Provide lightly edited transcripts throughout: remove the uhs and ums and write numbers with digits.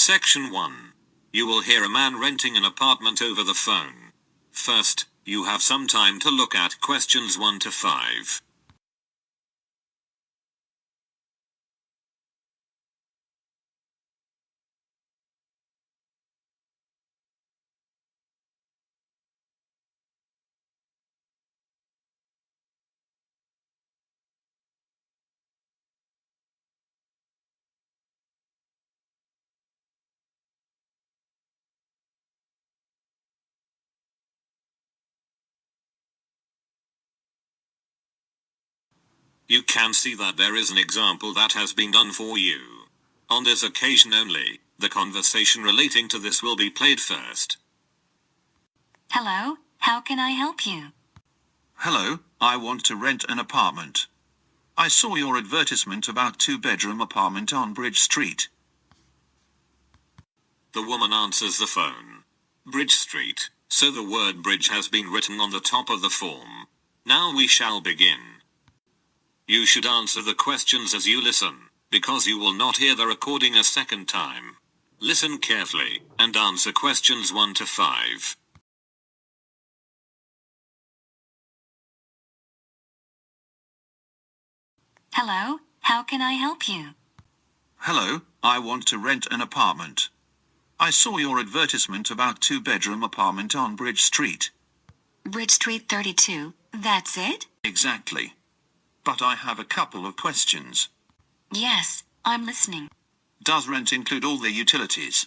Section 1. You will hear a man renting an apartment over the phone. First, you have some time to look at questions 1 to 5. You can see that there is an example that has been done for you. On this occasion only, the conversation relating to this will be played first. Hello, how can I help you? Hello, I want to rent an apartment. I saw your advertisement about 2-bedroom apartment on Bridge Street. The woman answers the phone. Bridge Street, so the word bridge has been written on the top of the form. Now we shall begin. You should answer the questions as you listen, because you will not hear the recording a second time. Listen carefully, and answer questions 1 to 5. Hello, how can I help you? Hello, I want to rent an apartment. I saw your advertisement about 2-bedroom apartment on Bridge Street. Bridge Street 32, that's it? Exactly. But I have a couple of questions. Yes, I'm listening. Does rent include all the utilities,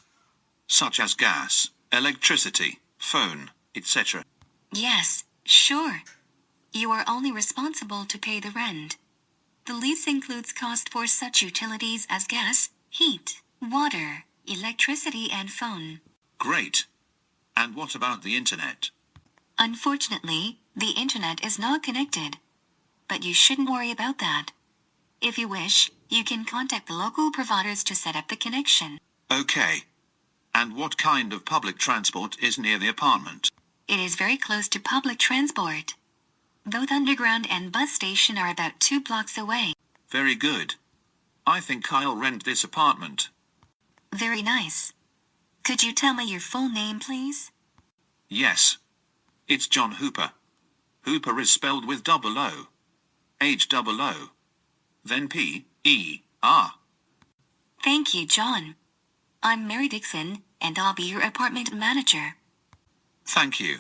such as gas, electricity, phone, etc.? Yes, sure. You are only responsible to pay the rent. The lease includes cost for such utilities as gas, heat, water, electricity and phone. Great. And what about the internet? Unfortunately, the internet is not connected. But you shouldn't worry about that. If you wish, you can contact the local providers to set up the connection. Okay. And what kind of public transport is near the apartment? It is very close to public transport. Both underground and bus station are about 2 blocks away. Very good. I think I'll rent this apartment. Very nice. Could you tell me your full name, please? Yes. It's John Hooper. Hooper is spelled with double O. H-double-O. Then P-E-R. Thank you, John. I'm Mary Dixon, and I'll be your apartment manager. Thank you.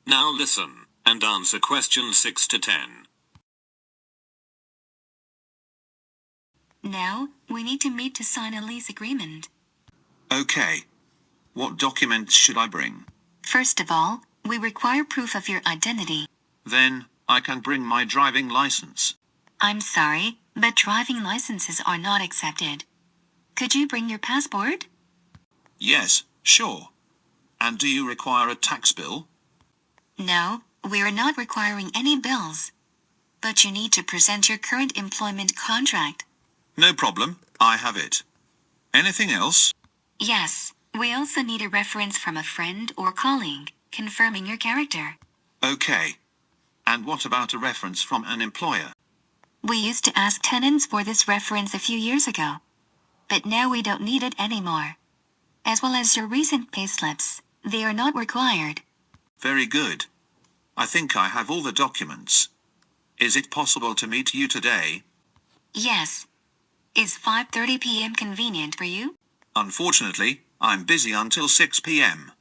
Now listen, and answer questions 6 to 10. Now, we need to meet to sign a lease agreement. Okay. What documents should I bring? First of all, we require proof of your identity. Then, I can bring my driving license. I'm sorry, but driving licenses are not accepted. Could you bring your passport? Yes, sure. And do you require a tax bill? No, we're not requiring any bills. But you need to present your current employment contract. No problem, I have it. Anything else? Yes, we also need a reference from a friend or colleague, confirming your character. Okay. And what about a reference from an employer? We used to ask tenants for this reference a few years ago. But now we don't need it anymore. As well as your recent payslips, they are not required. Very good. I think I have all the documents. Is it possible to meet you today? Yes. Is 5:30 p.m. convenient for you? Unfortunately, I'm busy until 6 p.m.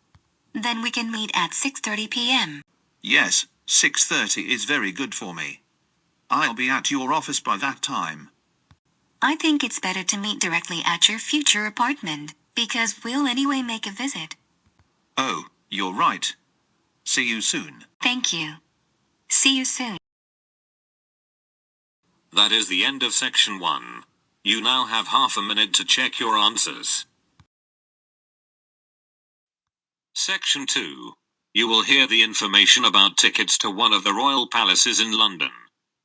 Then we can meet at 6:30 p.m. Yes, 6:30 is very good for me. I'll be at your office by that time. I think it's better to meet directly at your future apartment, because we'll anyway make a visit. Oh, you're right. See you soon. Thank you. See you soon. That is the end of section 1. You now have half a minute to check your answers. Section 2. You will hear the information about tickets to one of the royal palaces in London.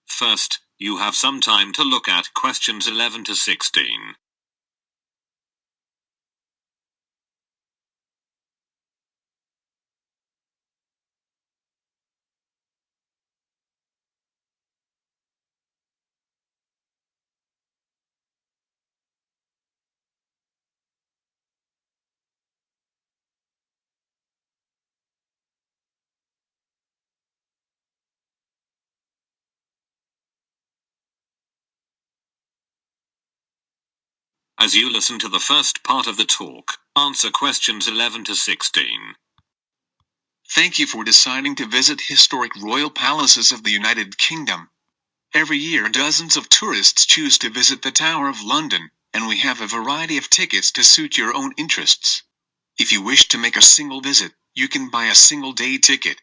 First, you have some time to look at questions 11 to 16. As you listen to the first part of the talk, answer questions 11 to 16. Thank you for deciding to visit historic royal palaces of the United Kingdom. Every year dozens of tourists choose to visit the Tower of London, and we have a variety of tickets to suit your own interests. If you wish to make a single visit, you can buy a single-day ticket.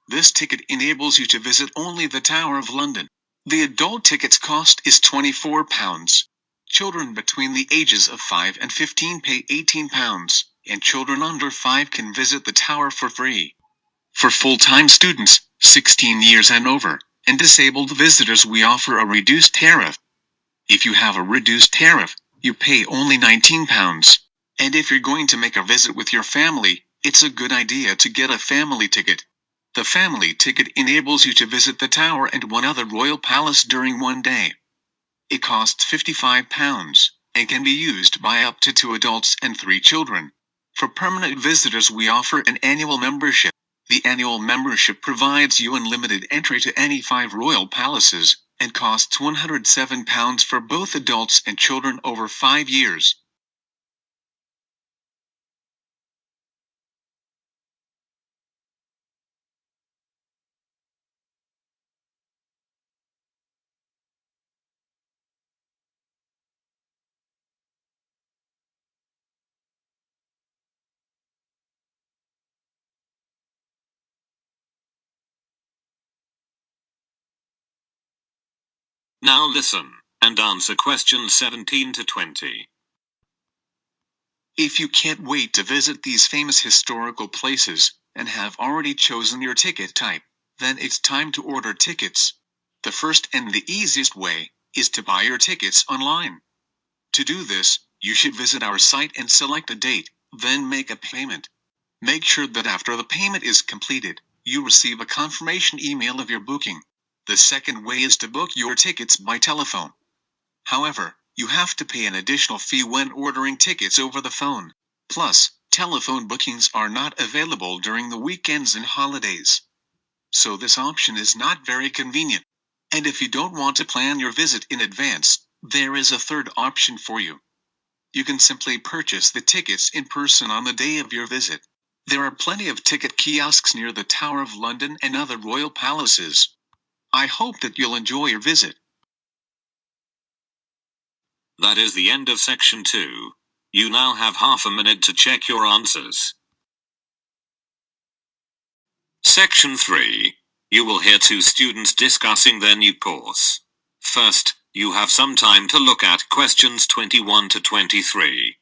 This ticket enables you to visit only the Tower of London. The adult ticket's cost is £24. Children between the ages of 5 and 15 pay £18, and children under 5 can visit the tower for free. For full-time students, 16 years and over, and disabled visitors we offer a reduced tariff. If you have a reduced tariff, you pay only £19. And if you're going to make a visit with your family, it's a good idea to get a family ticket. The family ticket enables you to visit the tower and one other royal palace during one day. It costs £55, and can be used by up to 2 adults and 3 children. For permanent visitors we offer an annual membership. The annual membership provides you unlimited entry to any 5 royal palaces, and costs £107 for both adults and children over 5 years. Now listen, and answer questions 17 to 20. If you can't wait to visit these famous historical places, and have already chosen your ticket type, then it's time to order tickets. The first and the easiest way is to buy your tickets online. To do this, you should visit our site and select a date, then make a payment. Make sure that after the payment is completed, you receive a confirmation email of your booking. The second way is to book your tickets by telephone. However, you have to pay an additional fee when ordering tickets over the phone. Plus, telephone bookings are not available during the weekends and holidays. So this option is not very convenient. And if you don't want to plan your visit in advance, there is a third option for you. You can simply purchase the tickets in person on the day of your visit. There are plenty of ticket kiosks near the Tower of London and other royal palaces. I hope that you'll enjoy your visit. That is the end of section 2. You now have half a minute to check your answers. Section 3. You will hear 2 students discussing their new course. First, you have some time to look at questions 21 to 23.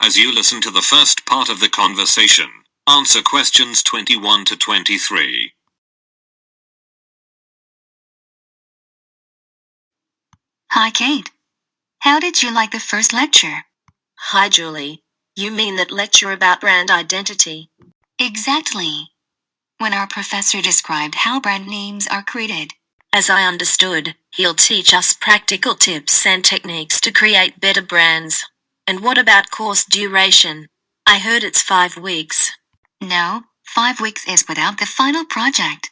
As you listen to the first part of the conversation, answer questions 21 to 23. Hi, Kate. How did you like the first lecture? Hi, Julie. You mean that lecture about brand identity? Exactly. When our professor described how brand names are created. As I understood, he'll teach us practical tips and techniques to create better brands. And what about course duration? I heard it's 5 weeks. No, 5 weeks is without the final project.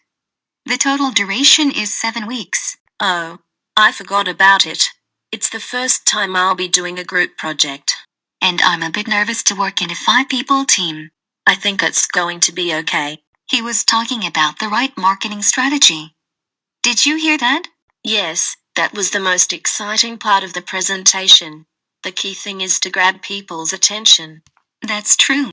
The total duration is 7 weeks. Oh, I forgot about it. It's the first time I'll be doing a group project. And I'm a bit nervous to work in a 5-people team. I think it's going to be okay. He was talking about the right marketing strategy. Did you hear that? Yes, that was the most exciting part of the presentation. The key thing is to grab people's attention. That's true.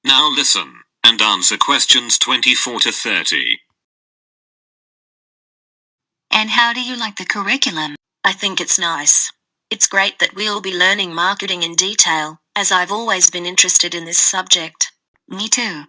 Now listen, and answer questions 24 to 30. And how do you like the curriculum? I think it's nice. It's great that we'll be learning marketing in detail, as I've always been interested in this subject. Me too.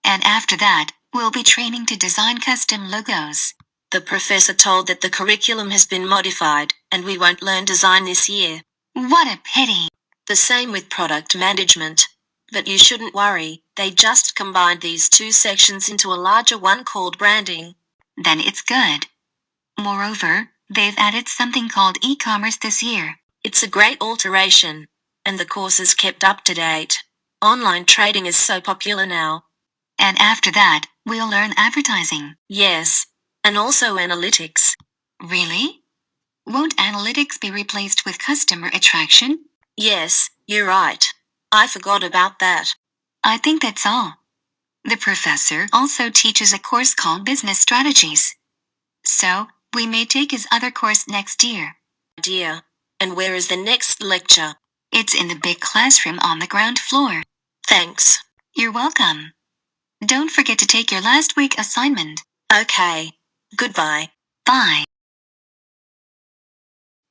And after that, we'll be training to design custom logos. The professor told that the curriculum has been modified, and we won't learn design this year. What a pity. The same with product management. But you shouldn't worry, they just combined these two sections into a larger one called branding. Then it's good. Moreover, they've added something called e-commerce this year. It's a great alteration, and the course is kept up to date. Online trading is so popular now. And after that, we'll learn advertising. Yes, and also analytics. Really? Won't analytics be replaced with customer attraction? Yes, you're right. I forgot about that. I think that's all. The professor also teaches a course called Business Strategies. So, we may take his other course next year. Dear. And where is the next lecture? It's in the big classroom on the ground floor. Thanks. You're welcome. Don't forget to take your last week assignment. Okay. Goodbye. Bye.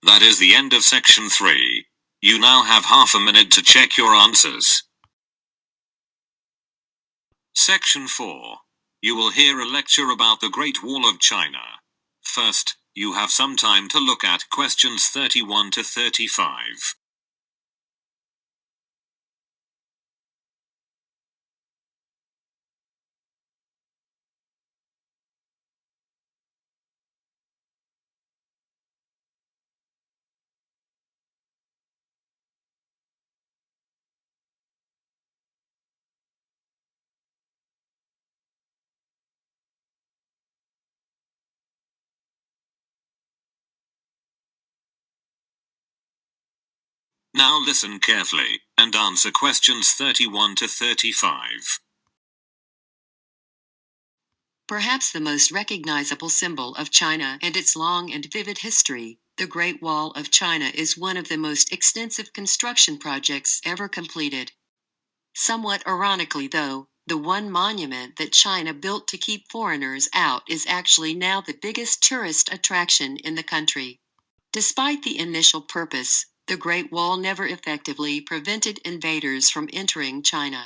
That is the end of section 3. You now have half a minute to check your answers. Section 4. You will hear a lecture about the Great Wall of China. First, you have some time to look at questions 31 to 35. Now listen carefully, and answer questions 31 to 35. Perhaps the most recognizable symbol of China and its long and vivid history, the Great Wall of China is one of the most extensive construction projects ever completed. Somewhat ironically though, the one monument that China built to keep foreigners out is actually now the biggest tourist attraction in the country. Despite the initial purpose, the Great Wall never effectively prevented invaders from entering China.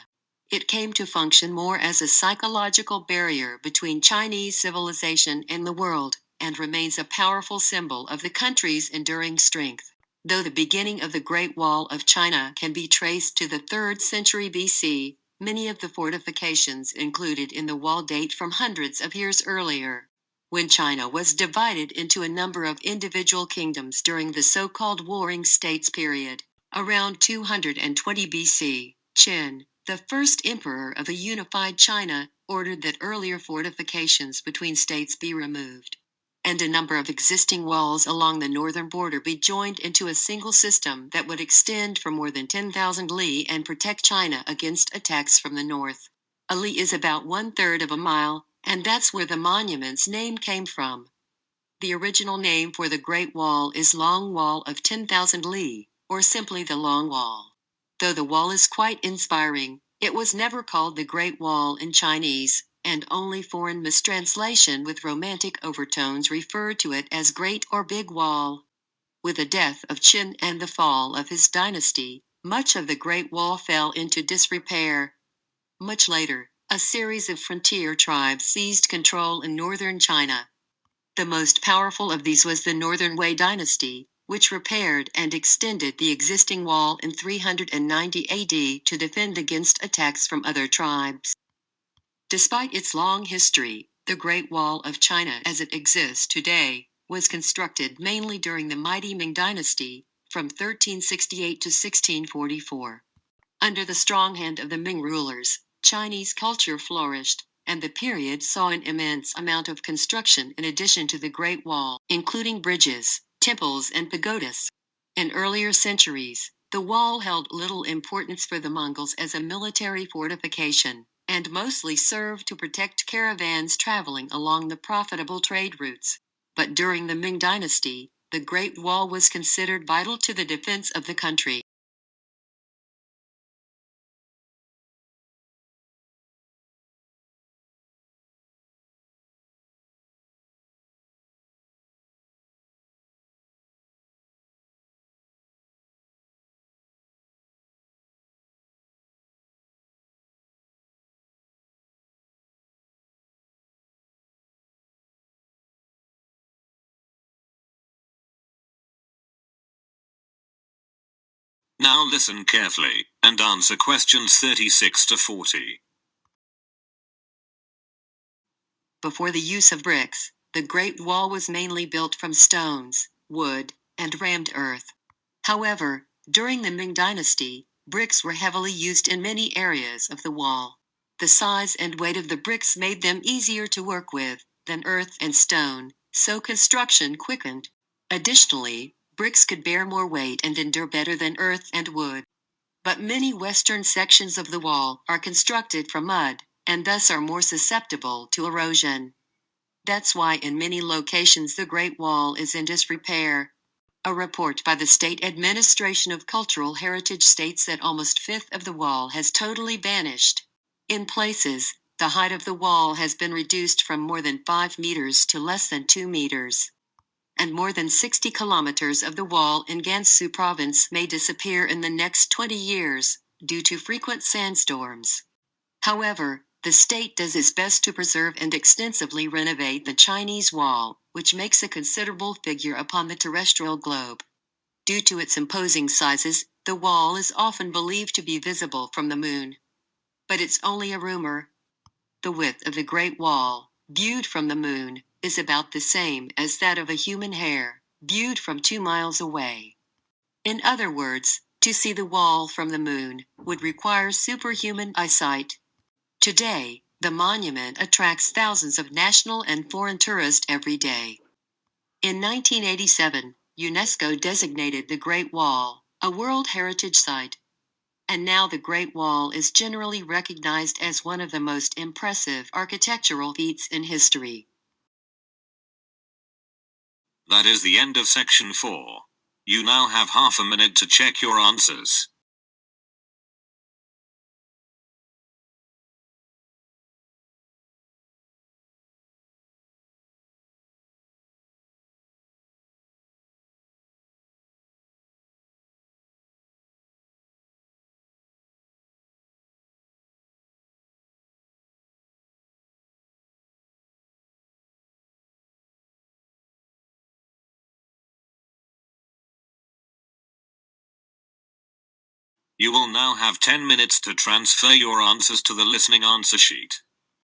It came to function more as a psychological barrier between Chinese civilization and the world, and remains a powerful symbol of the country's enduring strength. Though the beginning of the Great Wall of China can be traced to the 3rd century BC, many of the fortifications included in the wall date from hundreds of years earlier, when China was divided into a number of individual kingdoms during the so-called Warring States period. Around 220 BC, Qin, the first emperor of a unified China, ordered that earlier fortifications between states be removed, and a number of existing walls along the northern border be joined into a single system that would extend for more than 10,000 li and protect China against attacks from the north. A li is about 1/3 of a mile, and that's where the monument's name came from. The original name for the Great Wall is Long Wall of 10,000 li, or simply the Long Wall. Though the wall is quite inspiring, it was never called the Great Wall in Chinese, and only foreign mistranslation with romantic overtones referred to it as Great or Big Wall. With the death of Qin and the fall of his dynasty, much of the Great Wall fell into disrepair. Much later, a series of frontier tribes seized control in northern China. The most powerful of these was the Northern Wei dynasty, which repaired and extended the existing wall in 390 AD to defend against attacks from other tribes. Despite its long history, the Great Wall of China as it exists today was constructed mainly during the mighty Ming Dynasty, from 1368 to 1644. Under the strong hand of the Ming rulers, Chinese culture flourished, and the period saw an immense amount of construction in addition to the Great Wall, including bridges, temples, and pagodas. In earlier centuries, the wall held little importance for the Mongols as a military fortification, and mostly served to protect caravans traveling along the profitable trade routes. But during the Ming Dynasty, the Great Wall was considered vital to the defense of the country. Now listen carefully, and answer questions 36 to 40. Before the use of bricks, the Great Wall was mainly built from stones, wood, and rammed earth. However, during the Ming Dynasty, bricks were heavily used in many areas of the wall. The size and weight of the bricks made them easier to work with than earth and stone, so construction quickened. Additionally, bricks could bear more weight and endure better than earth and wood. But many western sections of the wall are constructed from mud, and thus are more susceptible to erosion. That's why in many locations the Great Wall is in disrepair. A report by the State Administration of Cultural Heritage states that almost a fifth of the wall has totally vanished. In places, the height of the wall has been reduced from more than 5 meters to less than 2 meters. And more than 60 kilometers of the wall in Gansu province may disappear in the next 20 years, due to frequent sandstorms. However, the state does its best to preserve and extensively renovate the Chinese wall, which makes a considerable figure upon the terrestrial globe. Due to its imposing sizes, the wall is often believed to be visible from the moon. But it's only a rumor. The width of the Great Wall, viewed from the moon, is about the same as that of a human hair, viewed from 2 miles away. In other words, to see the wall from the moon would require superhuman eyesight. Today, the monument attracts thousands of national and foreign tourists every day. In 1987, UNESCO designated the Great Wall a World Heritage Site. And now the Great Wall is generally recognized as one of the most impressive architectural feats in history. That is the end of section 4. You now have half a minute to check your answers. You will now have 10 minutes to transfer your answers to the listening answer sheet.